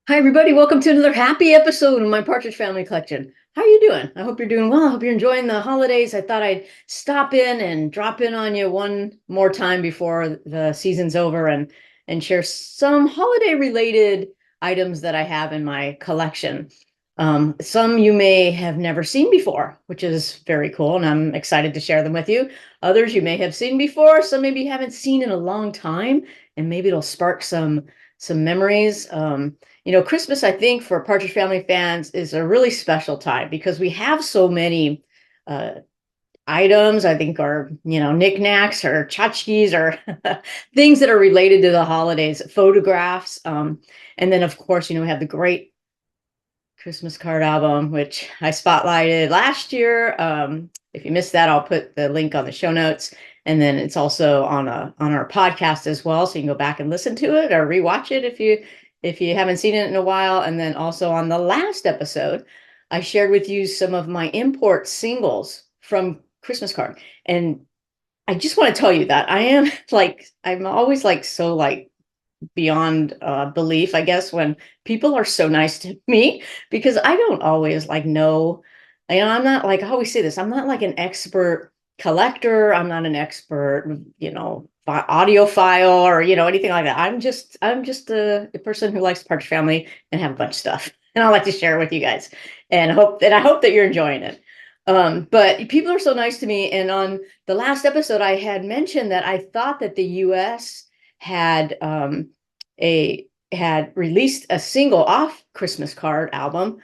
Hi, everybody. Welcome to another happy episode of My Partridge Family Collection. How are you doing? I hope you're doing well. I hope you're enjoying the holidays. I thought I'd stop in and drop in on you one more time before the season's over and share some holiday related items that I have in my collection. Some you may have never seen before, which is very cool, and I'm excited to share them with you. Others you may have seen before, some maybe you haven't seen in a long time, and maybe it'll spark some memories. Christmas, I think, for Partridge Family fans is a really special time because we have so many uh, items, I think, are, knickknacks or tchotchkes or things that are related to the holidays, photographs. And then, of course, we have the great Christmas card album, which I spotlighted last year. If you missed that, I'll put the link on the show notes. And then it's also on our podcast as well. So you can go back and listen to it or rewatch it if you haven't seen it in a while. And then also on the last episode, I shared with you some of my import singles from Christmas Card. And I just want to tell you that I'm always so beyond belief, I guess, when people are so nice to me, because I don't always know, I'm not, like I always say this, I'm not like an expert collector. I'm not an expert, audiophile or, anything like that. I'm just a person who likes Partridge Family and have a bunch of stuff. And I like to share it with you guys and I hope that you're enjoying it. But people are so nice to me. And on the last episode, I had mentioned that I thought that the US had a had released a single off Christmas Card album.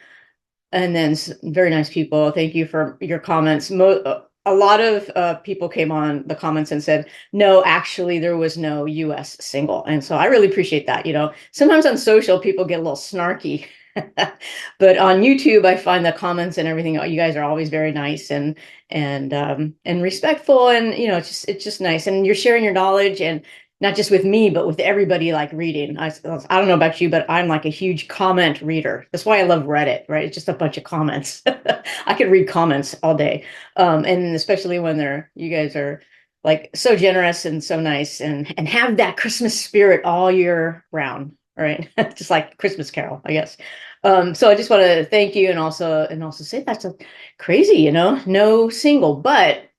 And then very nice people, thank you for your comments. A lot of people came on the comments and said, no, actually, there was no US single. And so I really appreciate that. Sometimes on social, people get a little snarky. But on YouTube, I find the comments and everything, you guys are always very nice and respectful. And, it's just nice. And you're sharing your knowledge, and not just with me, but with everybody reading. I don't know about you, but I'm like a huge comment reader. That's why I love Reddit, right? It's just a bunch of comments. I could read comments all day. And especially when you guys are so generous and so nice and have that Christmas spirit all year round, right? Just like Christmas Carol, I guess. So I just want to thank you and also say that's a crazy, no single, but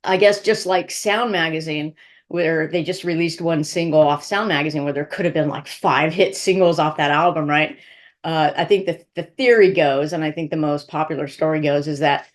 I guess just like Sound Magazine, where they just released one single off Sound Magazine, where there could have been like 5 hit singles off that album, right? I think the theory goes, and I think the most popular story goes, is that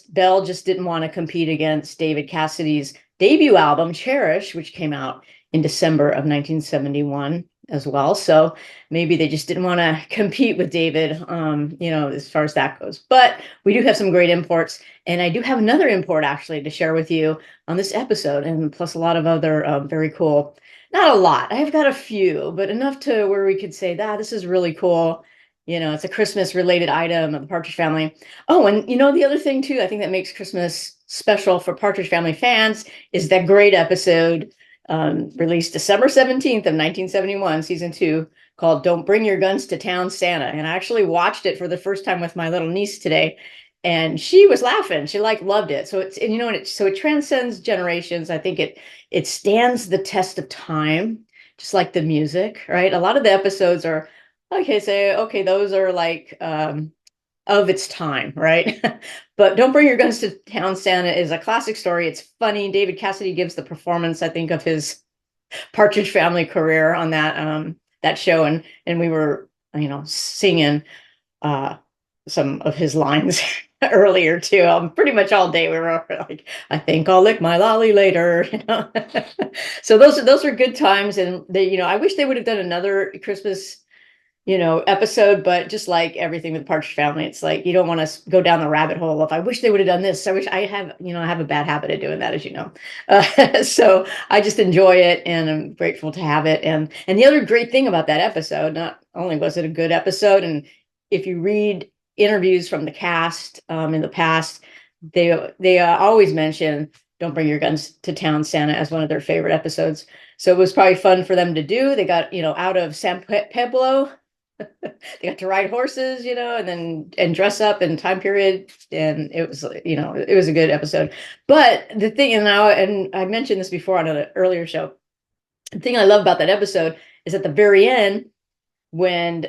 Bell just didn't want to compete against David Cassidy's debut album, Cherish, which came out in December of 1971 as well. So maybe they just didn't want to compete with David, as far as that goes. But we do have some great imports. And I do have another import actually to share with you on this episode, and plus a lot of other very cool, not a lot, I've got a few, but enough to where we could say that this is really cool. It's a Christmas related item of the Partridge Family. Oh, and the other thing too, I think that makes Christmas special for Partridge Family fans is that great episode released December 17th of 1971, season 2, called Don't Bring Your Guns to Town, Santa. And I actually watched it for the first time with my little niece today, and she was laughing. She loved it. So so it transcends generations. I think it stands the test of time, just like the music, right? A lot of the episodes are okay, those are of its time, right? But Don't Bring Your Guns to Town, Santa is a classic story. It's funny. David Cassidy gives the performance, I think, of his Partridge Family career on that show, and we were singing some of his lines earlier too. Pretty much all day we were like, I think I'll lick my lolly later. So those are good times, and I wish they would have done another Christmas episode, but just like everything with the Partridge Family, it's like you don't want to go down the rabbit hole of I wish they would have done this. I wish I have a bad habit of doing that, as you know. So I just enjoy it, and I'm grateful to have it. And the other great thing about that episode, not only was it a good episode, and if you read interviews from the cast in the past, they always mention Don't Bring Your Guns to Town, Santa as one of their favorite episodes. So it was probably fun for them to do. They got out of San Pueblo. They got to ride horses, and dress up in time period, and it was a good episode. But the thing, and I mentioned this before on an earlier show, the thing I love about that episode is at the very end when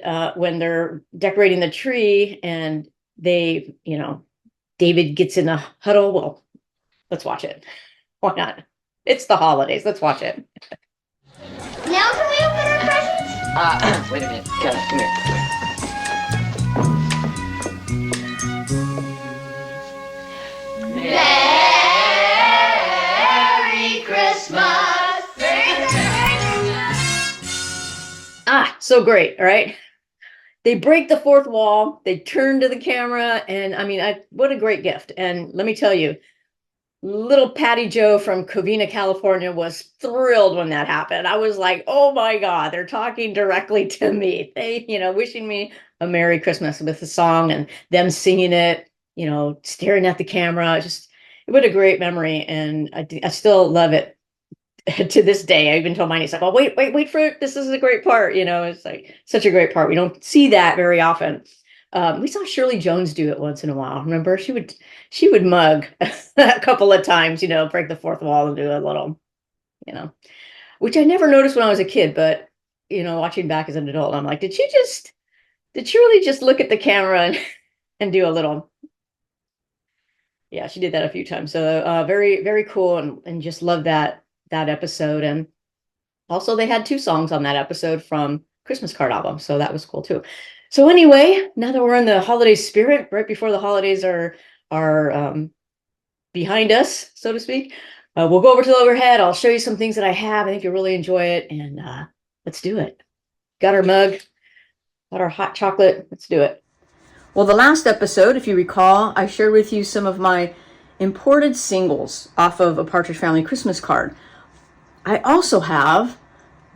they're decorating the tree and they, David gets in a huddle. Well, let's watch it. Why not? It's the holidays. Let's watch it. Now can we open our presents? Wait a minute. Come here. Merry Christmas! So great, right? They break the fourth wall, they turn to the camera, and I mean, what a great gift. And let me tell you, little Patty Joe from Covina, California was thrilled when that happened. I was like, oh my God, they're talking directly to me. They, wishing me a Merry Christmas with the song and them singing it, staring at the camera. Just, what a great memory. And I still love it to this day. I even told mine, he's like, oh, wait for it. This is a great part. It's like such a great part. We don't see that very often. We saw Shirley Jones do it once in a while. Remember, she would mug a couple of times, break the fourth wall and do a little, which I never noticed when I was a kid, but watching back as an adult, I'm like, did she really just look at the camera and do a little? Yeah, she did that a few times. So very, very cool, and just love that episode. And also they had 2 songs on that episode from Christmas Card album, so that was cool too. So anyway, now that we're in the holiday spirit, right before the holidays are behind us, so to speak, we'll go over to the overhead. I'll show you some things that I have. I think you'll really enjoy it, and let's do it. Got our mug, got our hot chocolate. Let's do it. Well, the last episode, if you recall, I shared with you some of my imported singles off of A Partridge Family Christmas Card. I also have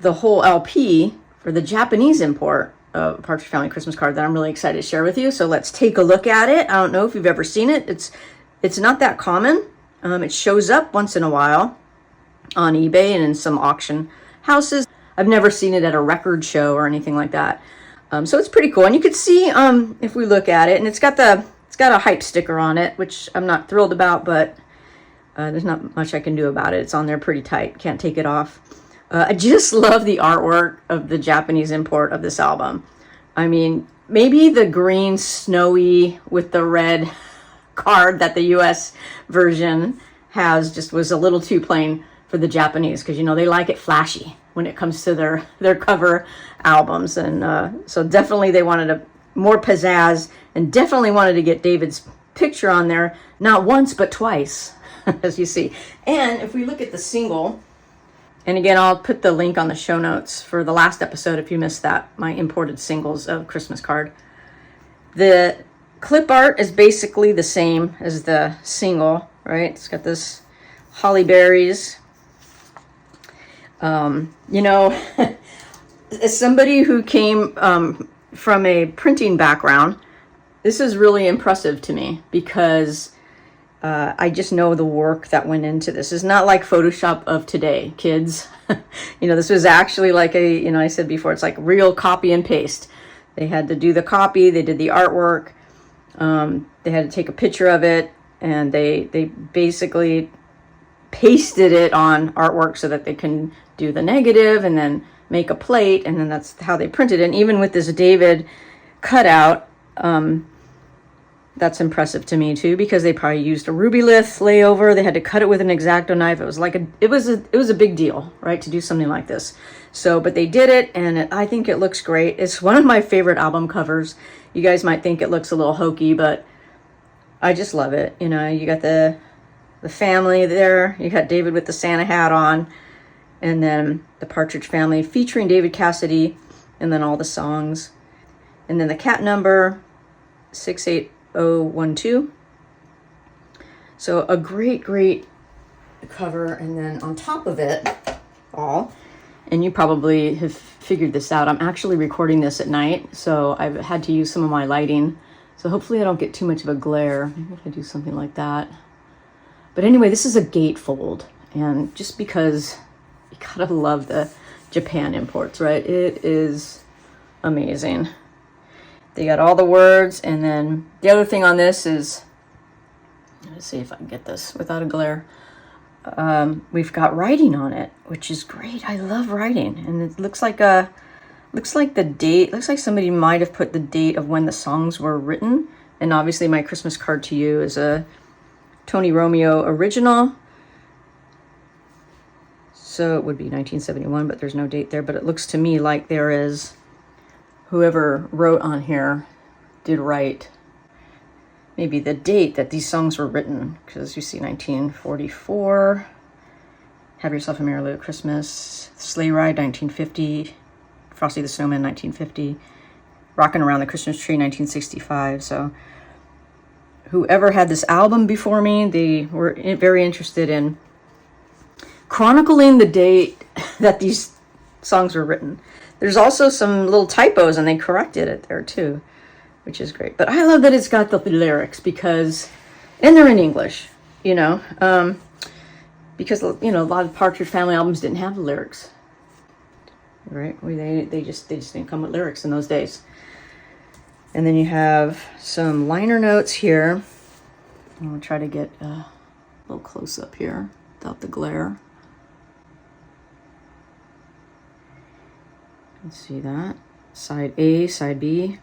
the whole LP for the Japanese import of A Partridge Family Christmas Card that I'm really excited to share with you. So let's take a look at it. I don't know if you've ever seen it. It's not that common. It shows up once in a while on eBay and in some auction houses. I've never seen it at a record show or anything like that. So it's pretty cool. And you can see if we look at it, and it's got a hype sticker on it, which I'm not thrilled about, but there's not much I can do about it. It's on there pretty tight. Can't take it off. I just love the artwork of the Japanese import of this album. I mean, maybe the green snowy with the red card that the US version has just was a little too plain for the Japanese, because they like it flashy when it comes to their cover albums. And so definitely they wanted more pizzazz, and definitely wanted to get David's picture on there, not once but twice, as you see. And if we look at the single, and again, I'll put the link on the show notes for the last episode if you missed that, my imported singles of Christmas Card. The clip art is basically the same as the single, right? It's got this holly berries. As somebody who came from a printing background, this is really impressive to me, because I just know the work that went into this. It's not like Photoshop of today, kids. This was actually like I said before, it's like real copy and paste. They had to do the copy, they did the artwork, they had to take a picture of it, and they basically pasted it on artwork so that they can do the negative and then make a plate, and then that's how they printed it. And even with this David cutout, that's impressive to me too, because they probably used a ruby lith layover. They had to cut it with an X-Acto knife. It was like it was a big deal, right, to do something like this. So, but they did it, and I think it looks great. It's one of my favorite album covers. You guys might think it looks a little hokey, but I just love it. You got the family there. You got David with the Santa hat on, and then the Partridge Family featuring David Cassidy, and then all the songs, and then the cat number 68012. So a great cover. And then on top of it all, and you probably have figured this out, I'm actually recording this at night, so I've had to use some of my lighting, so hopefully I don't get too much of a glare. Maybe if I do something like that. But anyway, this is a gatefold, and just because you gotta love the Japan imports, right? It is amazing. They got all the words, and then the other thing on this is, let's see if I can get this without a glare. We've got writing on it, which is great. I love writing, and it looks like a Looks like the date, looks like somebody might have put the date of when the songs were written. And obviously My Christmas Card to You is a Tony Romeo original. So it would be 1971, but there's no date there. But it looks to me like there is, whoever wrote on here did write maybe the date that these songs were written. Because you see 1944, Have Yourself a Merry Little Christmas, Sleigh Ride 1950, Frosty the Snowman 1950, Rockin' Around the Christmas Tree 1965. So whoever had this album before me, they were very interested in chronicling the date that these songs were written. There's also some little typos and they corrected it there too, which is great. But I love that it's got the lyrics because, and they're in English, you know, because, you know, a lot of Partridge Family albums didn't have the lyrics. Right? They just didn't come with lyrics in those days. And then you have some liner notes here. I'm going to try to get a little close up here without the glare. You can see that. Side A, side B.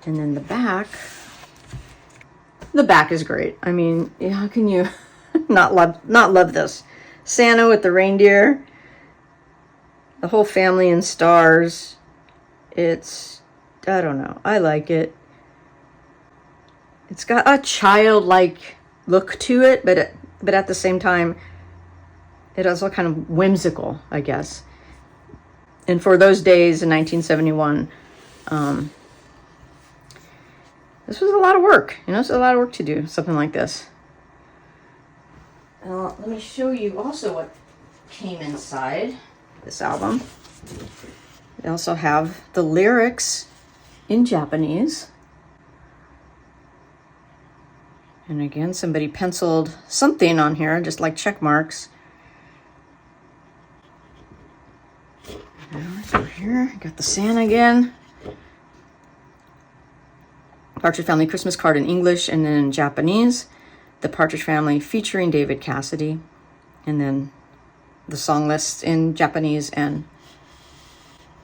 And then the back. The back is great. I mean, how can you not love this? Santa with the reindeer. The whole family in stars. It's, I don't know. I like it. It's got a childlike look to it, but at the same time, it also kind of whimsical, I guess. And for those days in 1971, this was a lot of work. You know, it's a lot of work to do something like this. Let me show you also what came inside this album. They also have the lyrics in Japanese. And again, somebody penciled something on here, just like check marks. Over here, got the Santa again. Partridge Family Christmas Card in English and then in Japanese. The Partridge Family featuring David Cassidy. And then the song lists in Japanese and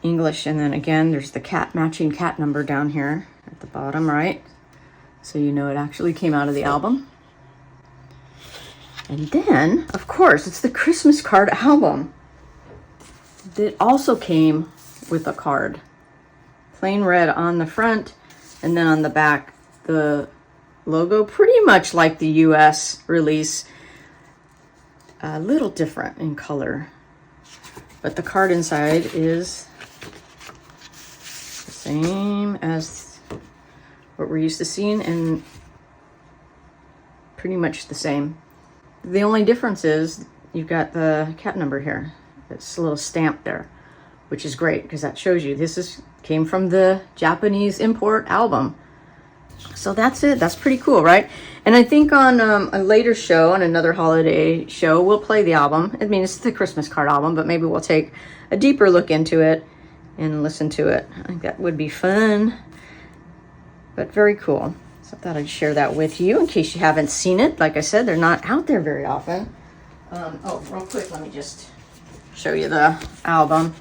English. And then again, there's the matching cat number down here at the bottom, right? So you know it actually came out of the album. And then, of course, it's the Christmas Card album. It also came with a card. Plain red on the front, and then on the back, the logo, pretty much like the US release. A little different in color. But the card inside is the same as what we're used to seeing, and pretty much the same. The only difference is you've got the cat number here. It's a little stamp there, which is great because that shows you this came from the Japanese import album. So that's it. That's pretty cool, right? And I think on a later show, on another holiday show, we'll play the album. I mean, it's the Christmas Card album, but maybe we'll take a deeper look into it and listen to it. I think that would be fun, but very cool. So I thought I'd share that with you in case you haven't seen it. Like I said, they're not out there very often. Oh, real quick, let me just show you the album.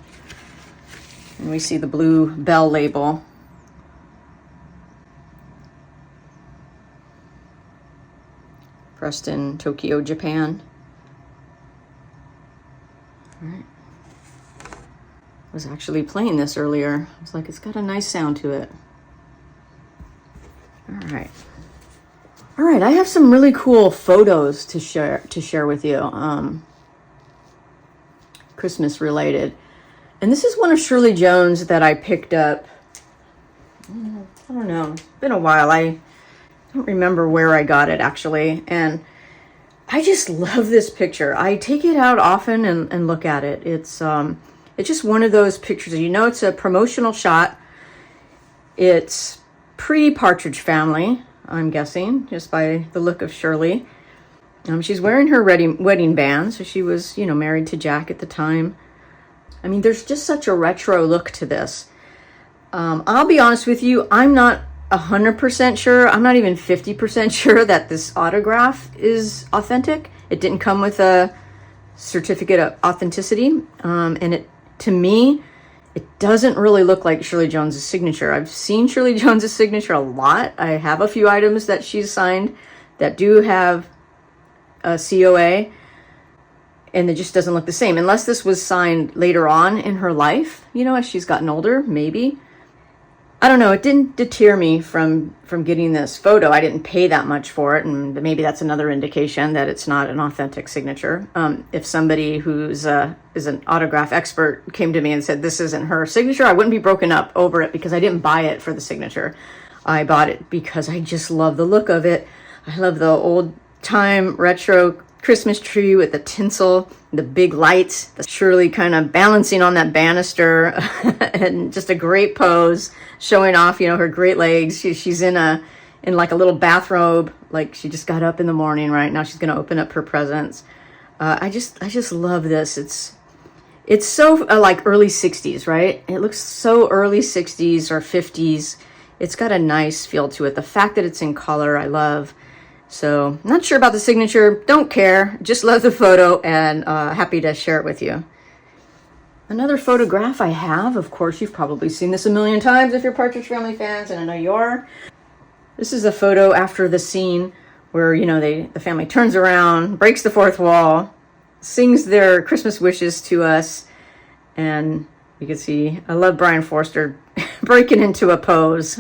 And we see the blue bell label. Pressed in Tokyo, Japan. All right. I was actually playing this earlier. I was like, it's got a nice sound to it. All right. All right, I have some really cool photos to share with you. Christmas related. And this is one of Shirley Jones that I picked up. I don't know. It's been a while. I don't remember where I got it actually. And I just love this picture. I take it out often and look at it. It's just one of those pictures. You know, it's a promotional shot. It's pre-Partridge Family, I'm guessing, just by the look of Shirley. She's wearing her wedding band, so she was, you know, married to Jack at the time. I mean, there's just such a retro look to this. I'll be honest with you, I'm not 100% sure. I'm not even 50% sure that this autograph is authentic. It didn't come with a certificate of authenticity, and to me, it doesn't really look like Shirley Jones's signature. I've seen Shirley Jones's signature a lot. I have a few items that she's signed that do have a COA, and it just doesn't look the same. Unless this was signed later on in her life, you know, as she's gotten older, maybe. I don't know. It didn't deter me from getting this photo. I didn't pay that much for it, and maybe that's another indication that it's not an authentic signature. If somebody who's is an autograph expert came to me and said this isn't her signature, I wouldn't be broken up over it because I didn't buy it for the signature. I bought it because I just love the look of it. I love the old time retro Christmas tree with the tinsel, the big lights, the Shirley kind of balancing on that banister, and just a great pose, showing off, you know, her great legs. She's in like a little bathrobe, like she just got up in the morning. Right now, she's going to open up her presents. I just love this. It's so like early 60s, right? It looks so early 60s or 50s. It's got a nice feel to it. The fact that it's in color, I love. So, not sure about the signature, don't care, just love the photo, and happy to share it with you. Another photograph I have, of course, you've probably seen this a million times if you're Partridge Family fans, and I know you are. This is a photo after the scene where, you know, the family turns around, breaks the fourth wall, sings their Christmas wishes to us, and you can see, I love Brian Forster breaking into a pose.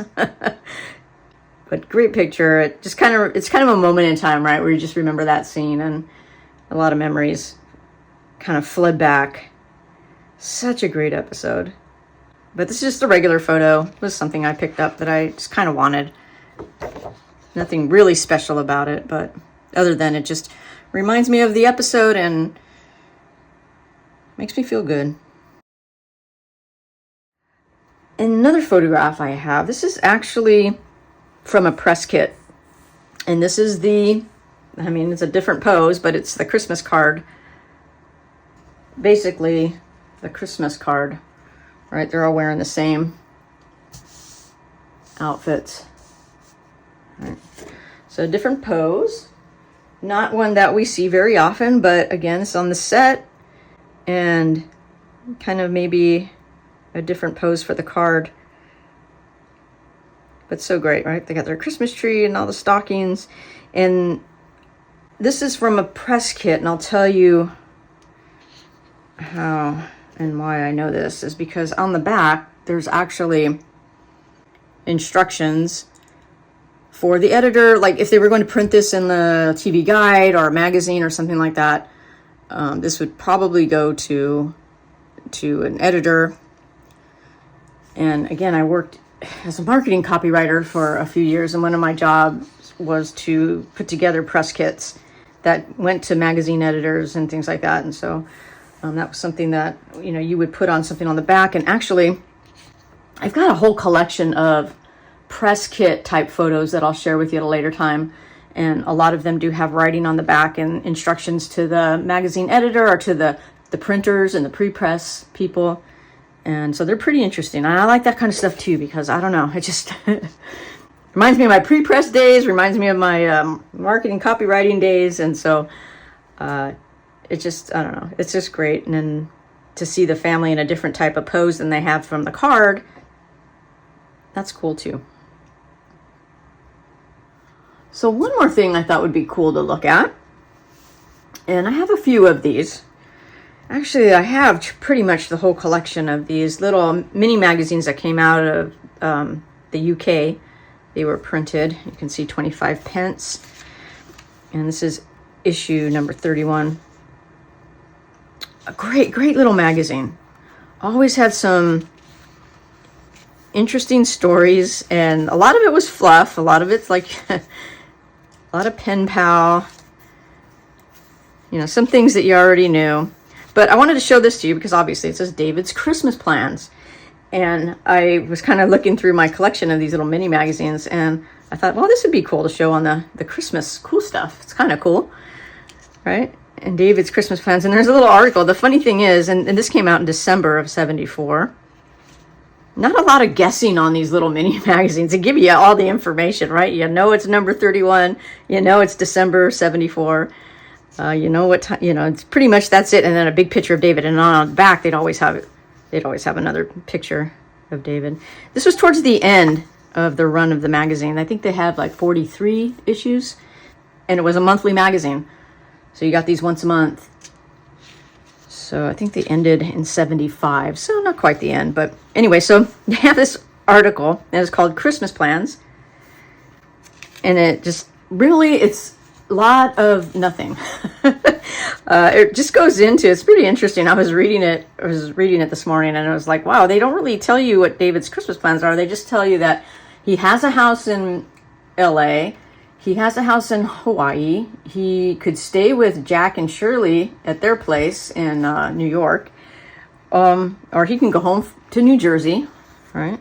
But great picture. It's kind of a moment in time, right, where you just remember that scene, and a lot of memories kind of flood back. Such a great episode. But this is just a regular photo. It was something I picked up that I just kind of wanted. Nothing really special about it, but other than it just reminds me of the episode and makes me feel good. Another photograph I have, this is actually from a press kit, and this is it's a different pose, but it's the Christmas card, basically the Christmas card, right? They're all wearing the same outfits, right? So a different pose, not one that we see very often, but again, it's on the set, and kind of maybe a different pose for the card. But so great, right? They got their Christmas tree and all the stockings. And this is from a press kit, and I'll tell you how and why I know this is because on the back, there's actually instructions for the editor. Like if they were going to print this in the TV guide or a magazine or something like that, this would probably go to an editor. And again, I worked as a marketing copywriter for a few years, and one of my jobs was to put together press kits that went to magazine editors and things like that. And so that was something that, you know, you would put on something on the back. And actually, I've got a whole collection of press kit type photos that I'll share with you at a later time. And a lot of them do have writing on the back and instructions to the magazine editor or to the printers and the pre-press people. And so they're pretty interesting. And I like that kind of stuff too, because I don't know, it just reminds me of my pre-press days, reminds me of my marketing copywriting days. And so it just, I don't know, it's just great. And then to see the family in a different type of pose than they have from the card, that's cool too. So one more thing I thought would be cool to look at, and I have a few of these. Actually, I have pretty much the whole collection of these little mini magazines that came out of the UK. They were printed. You can see 25 pence. And this is issue number 31. A great little magazine. Always had some interesting stories, and a lot of it was fluff. A lot of it's like a lot of pen pal. You know, some things that you already knew. But I wanted to show this to you because obviously it says David's Christmas Plans. And I was kind of looking through my collection of these little mini magazines, and I thought, well, this would be cool to show on the Christmas cool stuff. It's kind of cool, right? And David's Christmas Plans. And there's a little article. The funny thing is, and this came out in December of 74. Not a lot of guessing on these little mini magazines. They give you all the information, right? You know it's number 31. You know it's December 74. You know what time, you know, it's pretty much that's it. And then a big picture of David. And on the back, they'd always have they'd always have another picture of David. This was towards the end of the run of the magazine. I think they had like 43 issues, and it was a monthly magazine. So you got these once a month. So I think they ended in 75. So not quite the end, but anyway, so they have this article, and it's called Christmas Plans. And it just really, it's a lot of nothing. It just goes into, it's pretty interesting. I was reading it this morning, and I was like, wow, they don't really tell you what David's Christmas plans are. They just tell you that he has a house in LA. He has a house in Hawaii. He could stay with Jack and Shirley at their place in New York. Or he can go home to New Jersey, right?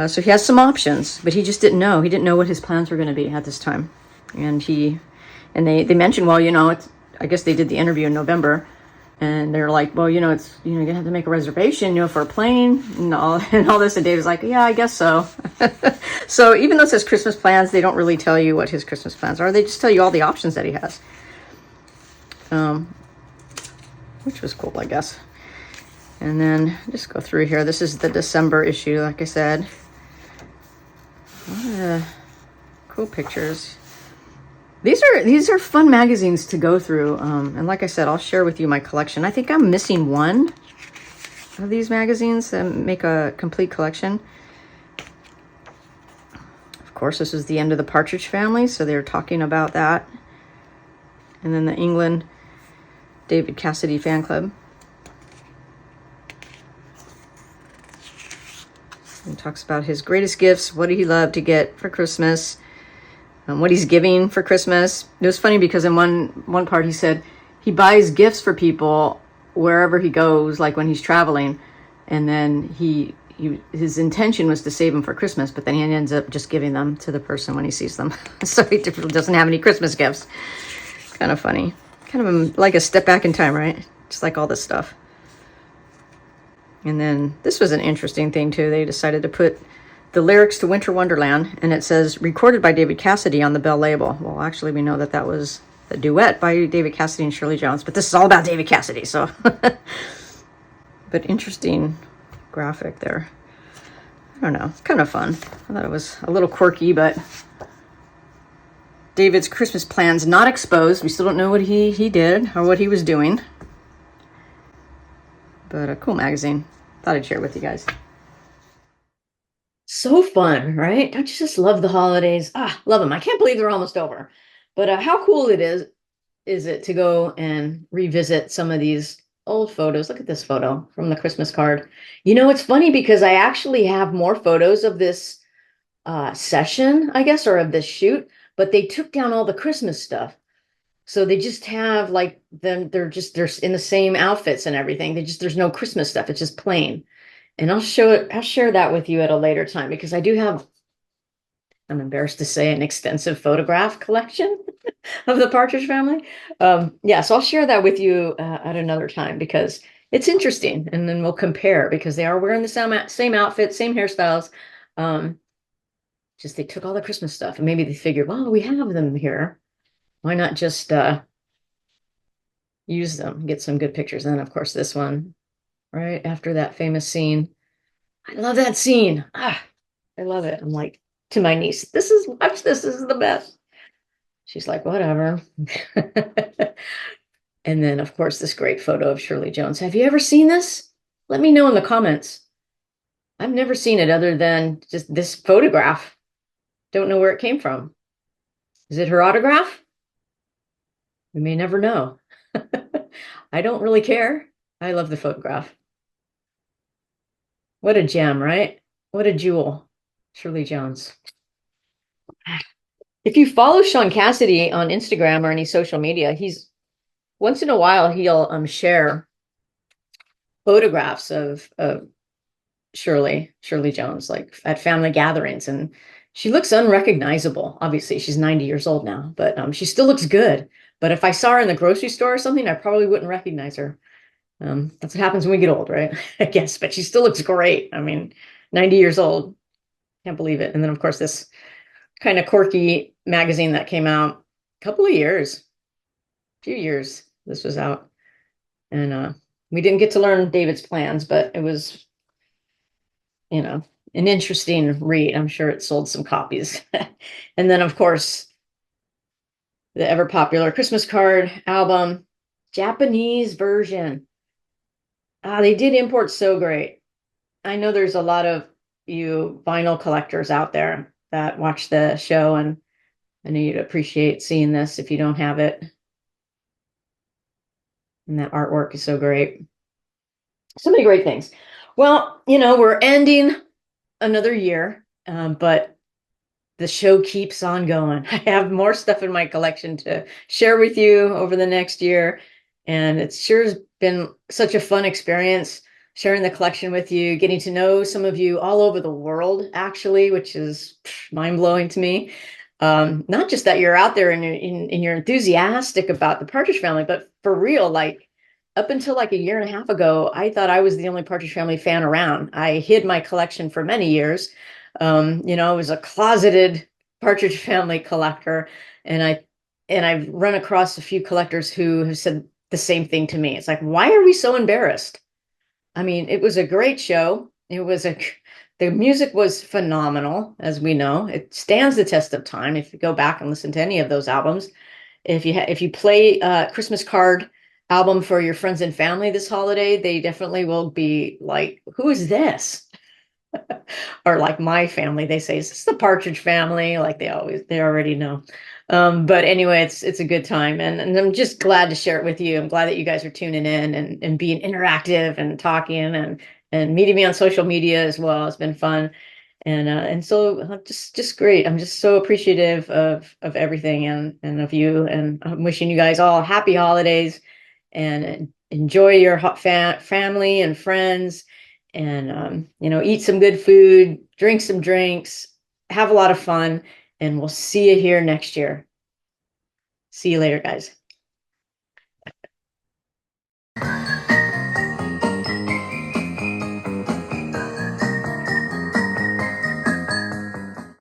So he has some options, but he just didn't know. He didn't know what his plans were going to be at this time. And they mentioned, well, I guess they did the interview in November, and they're like, well, you're going to have to make a reservation, for a plane and all this. And Dave was like, yeah, I guess so. So even though it says Christmas plans, they don't really tell you what his Christmas plans are. They just tell you all the options that he has. Which was cool, I guess. And then just go through here. This is the December issue, like I said. Cool pictures. These are fun magazines to go through. And like I said, I'll share with you my collection. I think I'm missing one of these magazines that make a complete collection. Of course, this is the end of the Partridge Family, so they're talking about that. And then the England David Cassidy fan club. And talks about his greatest gifts, what he loved to get for Christmas, what he's giving for Christmas. It was funny because in one part he said he buys gifts for people wherever he goes, like when he's traveling, and then his intention was to save them for Christmas, but then he ends up just giving them to the person when he sees them. So he doesn't have any Christmas gifts. Kind of funny. Kind of like a step back in time, right? Just like all this stuff. And then this was an interesting thing too. They decided to put the lyrics to Winter Wonderland, and it says recorded by David Cassidy on the bell label. Well, actually, we know that was a duet by David Cassidy and Shirley Jones, but this is all about David Cassidy. So, but interesting graphic there. I don't know. It's kind of fun. I thought it was a little quirky, but David's Christmas plans not exposed. We still don't know what he did or what he was doing. But a cool magazine. Thought I'd share it with you guys. So fun, right? Don't you just love the holidays? Love them. I can't believe they're almost over. But how cool is it to go and revisit some of these old photos? Look at this photo from the Christmas card. It's funny because I actually have more photos of this session, I guess, or of this shoot, but they took down all the Christmas stuff. So they just have like them, they're in the same outfits and everything. There's no Christmas stuff. It's just plain. And I'll share that with you at a later time because I do have, I'm embarrassed to say, an extensive photograph collection of the Partridge Family. So I'll share that with you at another time because it's interesting. And then we'll compare because they are wearing the same outfits, same hairstyles. Just they took all the Christmas stuff and maybe they figured, well, we have them here. Why not just use them, get some good pictures? And then, of course, this one, right after that famous scene. I love that scene. I love it. I'm like, to my niece, watch this. This is the best. She's like, whatever. And then, of course, this great photo of Shirley Jones. Have you ever seen this? Let me know in the comments. I've never seen it other than just this photograph. Don't know where it came from. Is it her autograph? We may never know. I don't really care. I love the photograph. What a gem, right? What a jewel. Shirley Jones. If you follow Sean Cassidy on Instagram or any social media, once in a while he'll share photographs of Shirley Jones, like at family gatherings, and she looks unrecognizable. Obviously, she's 90 years old now, but she still looks good. But if I saw her in the grocery store or something, I probably wouldn't recognize her. That's what happens when we get old, right? I guess, but she still looks great. I mean, 90 years old. Can't believe it. And then, of course, this kind of quirky magazine that came out a few years this was out. And We didn't get to learn David's plans, but it was, you know, an interesting read. I'm sure it sold some copies. And then, of course, the ever popular Christmas card album, Japanese version. Ah, they did import so great. I know there's a lot of you vinyl collectors out there that watch the show, and I know you'd appreciate seeing this if you don't have it. And that artwork is so great. So many great things. Well, we're ending another year, but the show keeps on going. I have more stuff in my collection to share with you over the next year. And it sure has been such a fun experience sharing the collection with you, getting to know some of you all over the world, actually, which is mind blowing to me. Not just that you're out there and you're enthusiastic about the Partridge Family, but for real, like up until like a year and a half ago, I thought I was the only Partridge Family fan around. I hid my collection for many years. I was a closeted Partridge Family collector, and I've run across a few collectors who have said the same thing to me. It's like, why are we so embarrassed? I mean, it was a great show. The music was phenomenal, as we know. It stands the test of time. If you go back and listen to any of those albums, if you play a Christmas card album for your friends and family this holiday, they definitely will be like, who is this? Or like my family, they say, is this the Partridge Family? Like they already know. But anyway, it's a good time, and I'm just glad to share it with you. I'm glad that you guys are tuning in and being interactive and talking and meeting me on social media as well. It's been fun. And so just great. I'm just so appreciative of everything and of you. And I'm wishing you guys all happy holidays and enjoy your family and friends, and eat some good food, drink some drinks, have a lot of fun, and we'll see you here next year. See you later, guys.